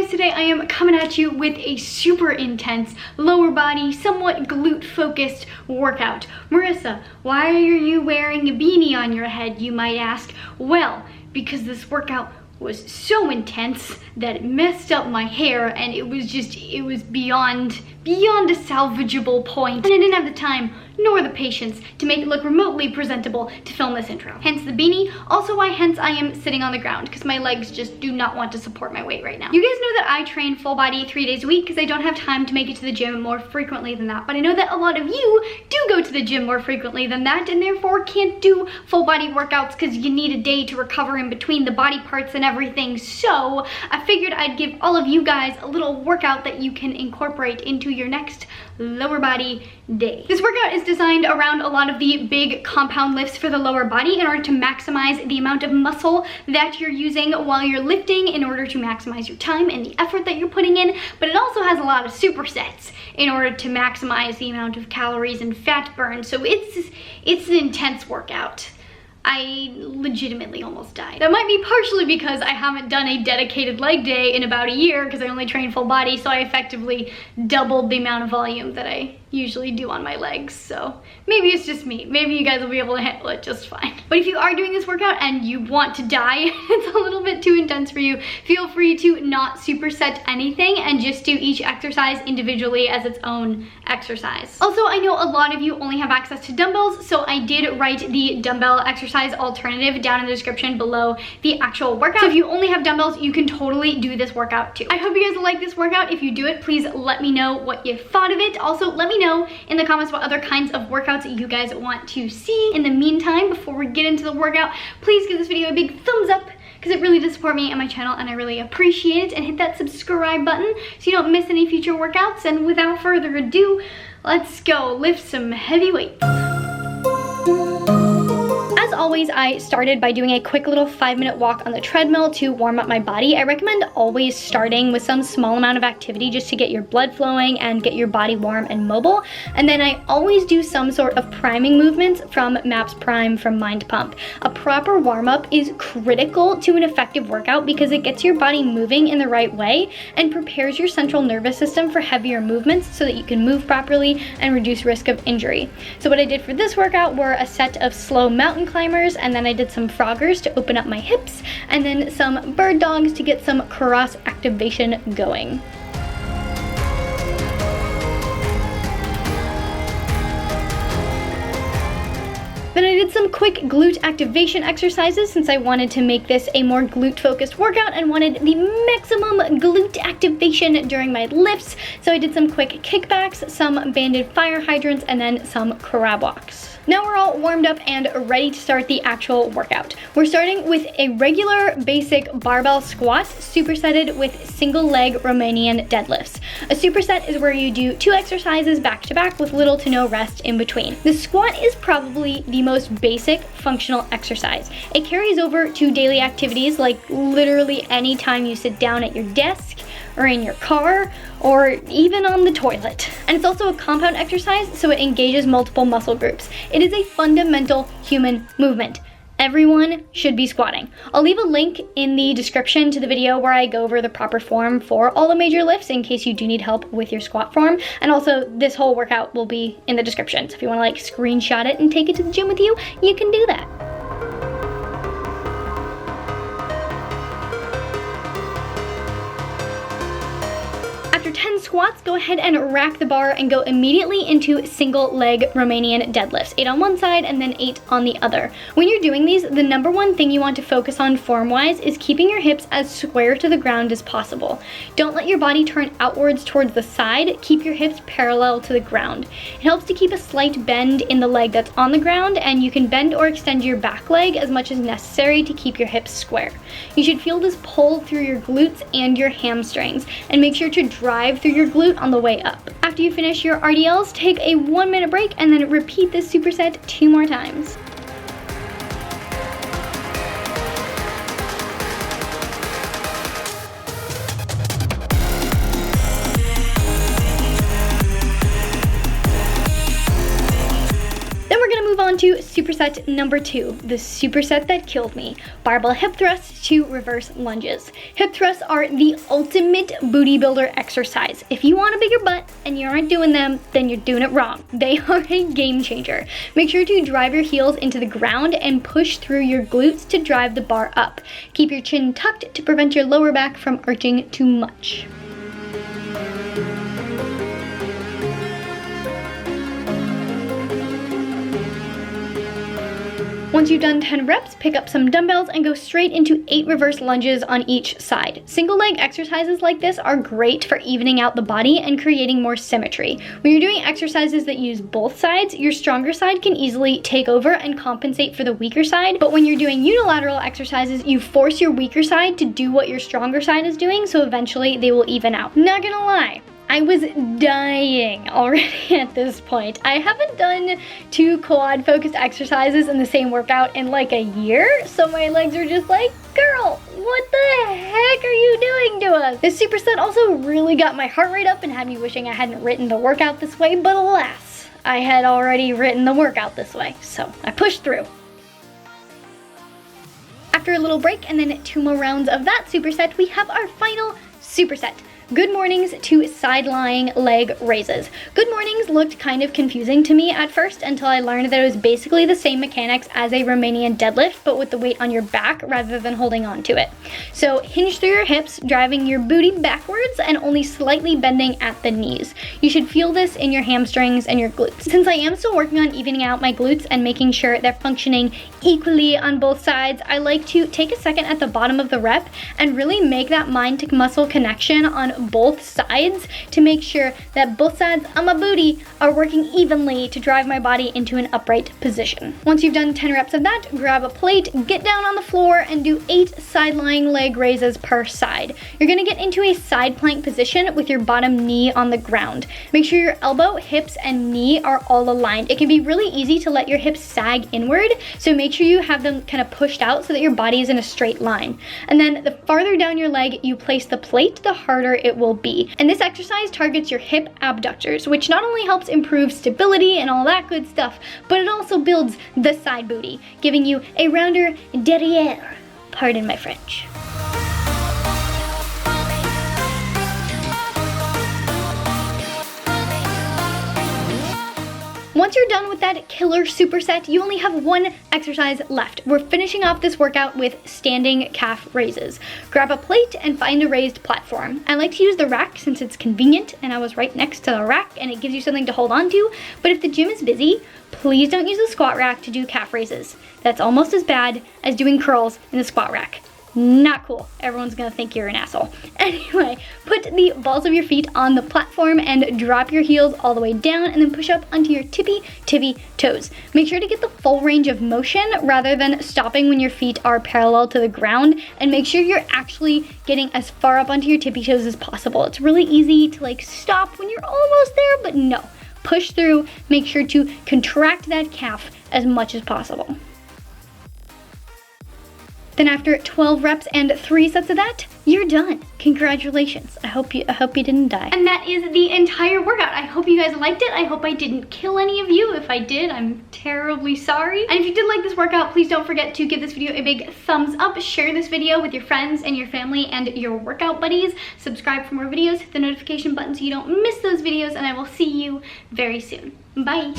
guys, today I am coming at you with a super intense, lower body, somewhat glute focused workout. Marissa, why are you wearing a beanie on your head, you might ask? Well, because this workout was so intense that it messed up my hair, and it was beyond a salvageable point. And I didn't have the time nor the patience to make it look remotely presentable to film this intro. Hence the beanie. Also why hence I am sitting on the ground, because my legs just do not want to support my weight right now. You guys know that I train full body 3 days a week because I don't have time to make it to the gym more frequently than that. But I know that a lot of you do go to the gym more frequently than that, and therefore can't do full body workouts because you need a day to recover in between the body parts and everything. So I figured I'd give all of you guys a little workout that you can incorporate into your next lower body day. This workout is designed around a lot of the big compound lifts for the lower body in order to maximize the amount of muscle that you're using while you're lifting, in order to maximize your time and the effort that you're putting in. But it also has a lot of supersets in order to maximize the amount of calories and fat burn. So it's an intense workout. I legitimately almost died. That might be partially because I haven't done a dedicated leg day in about a year, because I only train full body, so I effectively doubled the amount of volume that I usually do on my legs. So maybe it's just me. Maybe you guys will be able to handle it just fine. But if you are doing this workout and you want to die, it's a little bit too intense for you, feel free to not superset anything and just do each exercise individually as its own exercise. Also, I know a lot of you only have access to dumbbells, so I did write the dumbbell exercise alternative down in the description below the actual workout. So if you only have dumbbells, you can totally do this workout too. I hope you guys like this workout. If you do it, please let me know what you thought of it. Also, let me know in the comments what other kinds of workouts you guys want to see. In the meantime, before we get into the workout, please give this video a big thumbs up, because it really does support me and my channel, and I really appreciate it. And hit that subscribe button so you don't miss any future workouts. And without further ado, let's go lift some heavy weights. As always, I started by doing a quick little 5-minute walk on the treadmill to warm up my body. I recommend always starting with some small amount of activity just to get your blood flowing and get your body warm and mobile. And then I always do some sort of priming movements from MAPS Prime from Mind Pump. A proper warm-up is critical to an effective workout because it gets your body moving in the right way and prepares your central nervous system for heavier movements so that you can move properly and reduce risk of injury. So what I did for this workout were a set of slow mountain climbers, and then I did some froggers to open up my hips, and then some bird dogs to get some cross activation going. Then I did some quick glute activation exercises since I wanted to make this a more glute focused workout and wanted the maximum glute activation during my lifts. So I did some quick kickbacks, some banded fire hydrants, and then some crab walks. Now we're all warmed up and ready to start the actual workout. We're starting with a regular basic barbell squat supersetted with single leg Romanian deadlifts. A superset is where you do 2 exercises back to back with little to no rest in between. The squat is probably the most basic functional exercise. It carries over to daily activities like literally any time you sit down at your desk or in your car, or even on the toilet. And it's also a compound exercise, so it engages multiple muscle groups. It is a fundamental human movement. Everyone should be squatting. I'll leave a link in the description to the video where I go over the proper form for all the major lifts in case you do need help with your squat form. And also this whole workout will be in the description. So if you wanna screenshot it and take it to the gym with you, you can do that. After 10 squats, go ahead and rack the bar and go immediately into single leg Romanian deadlifts, 8 on one side and then 8 on the other. When you're doing these, the number one thing you want to focus on form-wise is keeping your hips as square to the ground as possible. Don't let your body turn outwards towards the side. Keep your hips parallel to the ground. It helps to keep a slight bend in the leg that's on the ground, and you can bend or extend your back leg as much as necessary to keep your hips square. You should feel this pull through your glutes and your hamstrings, and make sure to drive through your glute on the way up. After you finish your RDLs, take a 1-minute break and then repeat this superset 2 more times. Then we're gonna move on on to superset number 2, the superset that killed me. Barbell hip thrusts to reverse lunges. Hip thrusts are the ultimate booty builder exercise. If you want a bigger butt and you aren't doing them, then you're doing it wrong. They are a game changer. Make sure to drive your heels into the ground and push through your glutes to drive the bar up. Keep your chin tucked to prevent your lower back from arching too much. Once you've done 10 reps, pick up some dumbbells and go straight into 8 reverse lunges on each side. Single leg exercises like this are great for evening out the body and creating more symmetry. When you're doing exercises that use both sides, your stronger side can easily take over and compensate for the weaker side. But when you're doing unilateral exercises, you force your weaker side to do what your stronger side is doing, so eventually they will even out. Not gonna lie, I was dying already at this point. I haven't done 2 quad focused exercises in the same workout in like a year, so my legs are just like, girl, what the heck are you doing to us? This superset also really got my heart rate up and had me wishing I hadn't written the workout this way, but alas, I had already written the workout this way, so I pushed through. After a little break and then 2 more rounds of that superset, we have our final superset. Good mornings to side-lying leg raises. Good mornings looked kind of confusing to me at first until I learned that it was basically the same mechanics as a Romanian deadlift, but with the weight on your back rather than holding on to it. So hinge through your hips, driving your booty backwards and only slightly bending at the knees. You should feel this in your hamstrings and your glutes. Since I am still working on evening out my glutes and making sure they're functioning equally on both sides, I like to take a second at the bottom of the rep and really make that mind to muscle connection on both sides to make sure that both sides of my booty are working evenly to drive my body into an upright position. Once you've done 10 reps of that, grab a plate, get down on the floor, and do 8 side-lying leg raises per side. You're gonna get into a side plank position with your bottom knee on the ground. Make sure your elbow, hips, and knee are all aligned. It can be really easy to let your hips sag inward, so make sure you have them kind of pushed out so that your body is in a straight line. And then the farther down your leg you place the plate, the harder it will be. And this exercise targets your hip abductors, which not only helps improve stability and all that good stuff, but it also builds the side booty, giving you a rounder derrière. Pardon my French. Once you're done with that killer superset, you only have 1 exercise left. We're finishing off this workout with standing calf raises. Grab a plate and find a raised platform. I like to use the rack since it's convenient and I was right next to the rack and it gives you something to hold on to. But if the gym is busy, please don't use the squat rack to do calf raises. That's almost as bad as doing curls in the squat rack. Not cool. Everyone's gonna think you're an asshole. Anyway, put the balls of your feet on the platform and drop your heels all the way down and then push up onto your tippy toes. Make sure to get the full range of motion rather than stopping when your feet are parallel to the ground, and make sure you're actually getting as far up onto your tippy toes as possible. It's really easy to like stop when you're almost there, but no. Push through, make sure to contract that calf as much as possible. Then after 12 reps and 3 sets of that, you're done. Congratulations. I hope you didn't die. And that is the entire workout. I hope you guys liked it. I hope I didn't kill any of you. If I did, I'm terribly sorry. And if you did like this workout, please don't forget to give this video a big thumbs up. Share this video with your friends and your family and your workout buddies. Subscribe for more videos. Hit the notification button so you don't miss those videos, and I will see you very soon. Bye.